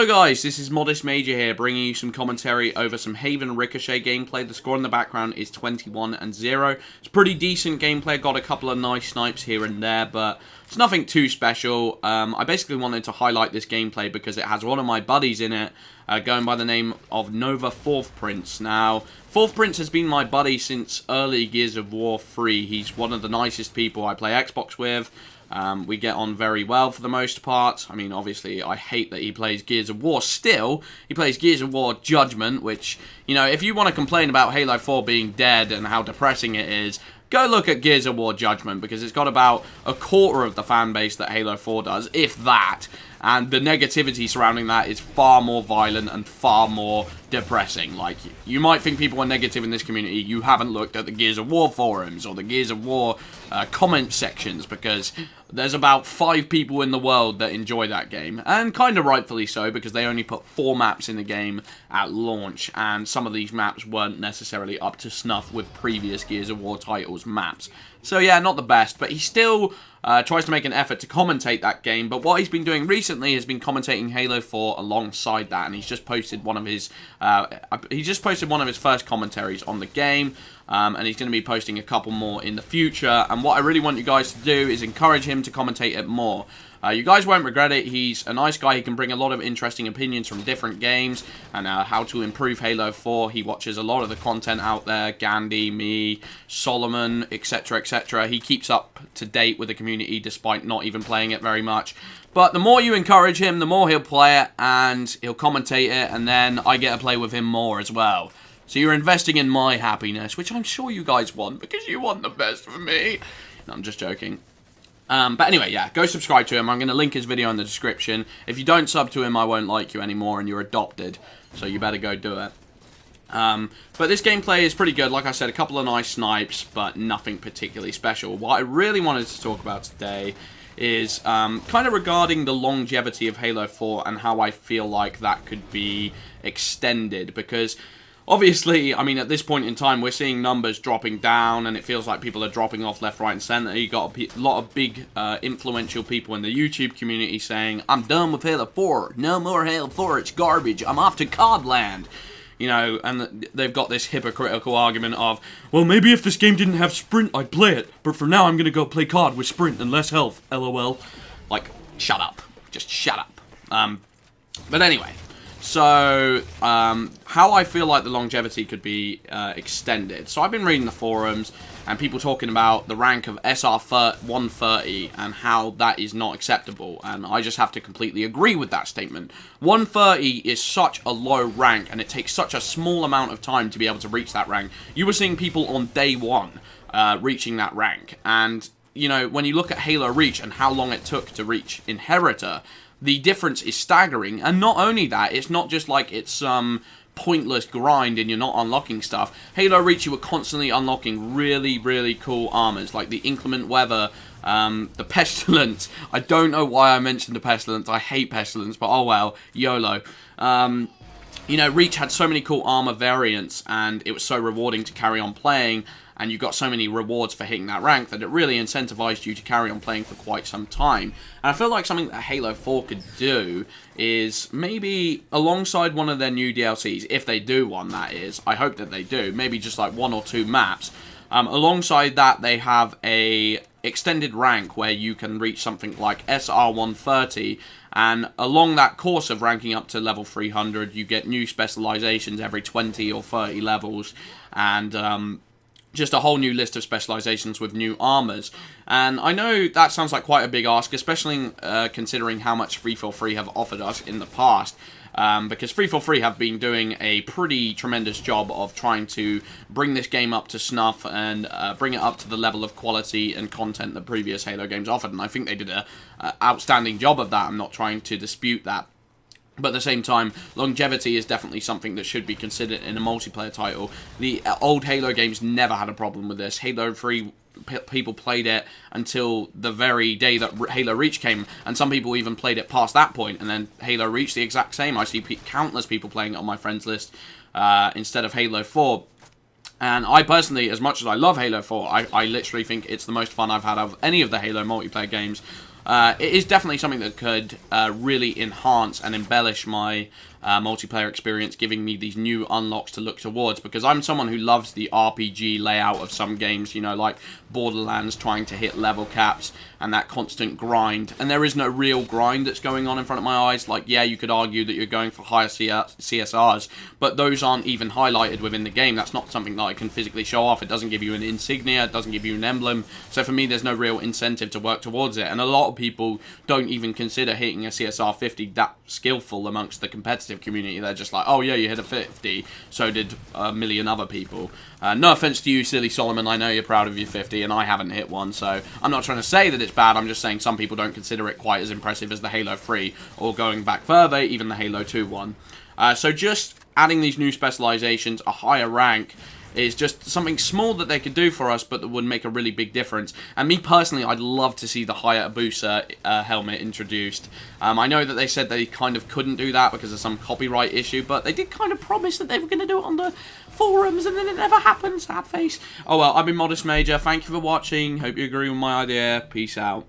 Hello guys, this is Modest Major here, bringing you some commentary over some Haven Ricochet gameplay. The score in the background is 21-0. It's pretty decent gameplay, got a couple of nice snipes here and there, but it's nothing too special. I basically wanted to highlight this gameplay because it has one of my buddies in it, going by the name of Nova 4th Prince. Now, 4th Prince has been my buddy since early Gears of War 3. He's one of the nicest people I play Xbox with. We get on very well for the most part. I mean, obviously, I hate that he plays Gears of War. Still, he plays Gears of War Judgment, which, you know, if you want to complain about Halo 4 being dead and how depressing it is, go look at Gears of War Judgment, because it's got about a quarter of the fan base that Halo 4 does, if that. And the negativity surrounding that is far more violent and far more depressing. Like, you might think people are negative in this community. You haven't looked at the Gears of War forums or the Gears of War comment sections, because there's about 5 people in the world that enjoy that game. And kind of rightfully so, because they only put 4 maps in the game at launch. And some of these maps weren't necessarily up to snuff with previous Gears of War titles maps. So yeah, not the best, but he still tries to make an effort to commentate that game. But what he's been doing recently has been commentating Halo 4 alongside that, and he's just posted one of his first commentaries on the game, and he's going to be posting a couple more in the future. And what I really want you guys to do is encourage him to commentate it more. You guys won't regret it. He's a nice guy. He can bring a lot of interesting opinions from different games and how to improve Halo 4. He watches a lot of the content out there. Gandhi, me, Solomon, etc, etc. He keeps up to date with the community despite not even playing it very much. But the more you encourage him, the more he'll play it and he'll commentate it, and then I get to play with him more as well. So you're investing in my happiness, which I'm sure you guys want, because you want the best for me. No, I'm just joking. But anyway, yeah, go subscribe to him. I'm going to link his video in the description. If you don't sub to him, I won't like you anymore, and you're adopted. So you better go do it. But this gameplay is pretty good. Like I said, a couple of nice snipes, but nothing particularly special. What I really wanted to talk about today is kind of regarding the longevity of Halo 4 and how I feel like that could be extended. Because obviously, I mean, at this point in time, we're seeing numbers dropping down, and it feels like people are dropping off left, right, and center. You got a lot of big, influential people in the YouTube community saying, "I'm done with Halo 4. No more Halo 4. It's garbage. I'm off to COD land." You know, and they've got this hypocritical argument of, well, maybe if this game didn't have sprint, I'd play it. But for now, I'm going to go play COD with sprint and less health. LOL. Like, shut up. Just shut up. But anyway. So, how I feel like the longevity could be extended. So I've been reading the forums and people talking about the rank of SR 130 and how that is not acceptable. And I just have to completely agree with that statement. 130 is such a low rank, and it takes such a small amount of time to be able to reach that rank. You were seeing people on day 1 reaching that rank. And, you know, when you look at Halo Reach and how long it took to reach Inheritor, the difference is staggering. And not only that, it's not just like it's some pointless grind and you're not unlocking stuff. Halo Reach, you were constantly unlocking really, really cool armors, like the Inclement Weather, the Pestilence. I don't know why I mentioned the Pestilence. I hate Pestilence, but oh well, YOLO. You know, Reach had so many cool armor variants, and it was so rewarding to carry on playing, and you got so many rewards for hitting that rank that it really incentivized you to carry on playing for quite some time. And I feel like something that Halo 4 could do is maybe alongside one of their new DLCs, if they do one, that is, I hope that they do, maybe just like 1 or 2 maps. Alongside that, they have a extended rank where you can reach something like SR 130, and along that course of ranking up to level 300, you get new specializations every 20 or 30 levels, and just a whole new list of specializations with new armors. And I know that sounds like quite a big ask, especially considering how much 343 have offered us in the past. Because 343 have been doing a pretty tremendous job of trying to bring this game up to snuff and bring it up to the level of quality and content that previous Halo games offered. And I think they did an outstanding job of that. I'm not trying to dispute that. But at the same time, longevity is definitely something that should be considered in a multiplayer title. The old Halo games never had a problem with this. Halo 3, people played it until the very day that Halo Reach came, and some people even played it past that point, and then Halo Reach the exact same. I see countless people playing it on my friends list instead of Halo 4. And I personally, as much as I love Halo 4, I literally think it's the most fun I've had of any of the Halo multiplayer games. it is definitely something that could really enhance and embellish my multiplayer experience, giving me these new unlocks to look towards, because I'm someone who loves the RPG layout of some games, you know, like Borderlands, trying to hit level caps and that constant grind, and there is no real grind that's going on in front of my eyes. Like, yeah, you could argue that you're going for higher CSRs, but those aren't even highlighted within the game. That's not something that I can physically show off. It doesn't give you an insignia, it doesn't give you an emblem, so for me there's no real incentive to work towards it, and a lot of people don't even consider hitting a CSR 50 that skillful amongst the competitive community. They're just like, oh yeah, you hit a 50, so did a million other people. No offense to you, silly Solomon, I know you're proud of your 50, and I haven't hit one, so I'm not trying to say that it's bad, I'm just saying some people don't consider it quite as impressive as the Halo 3, or going back further, even the Halo 2 one. So just adding these new specializations, a higher rank, is just something small that they could do for us, but that would make a really big difference. And me personally, I'd love to see the Hayabusa helmet introduced. I know that they said they kind of couldn't do that because of some copyright issue, but they did kind of promise that they were going to do it on the forums, and then it never happened. Sad face. Oh well, I've been Modest Major. Thank you for watching. Hope you agree with my idea. Peace out.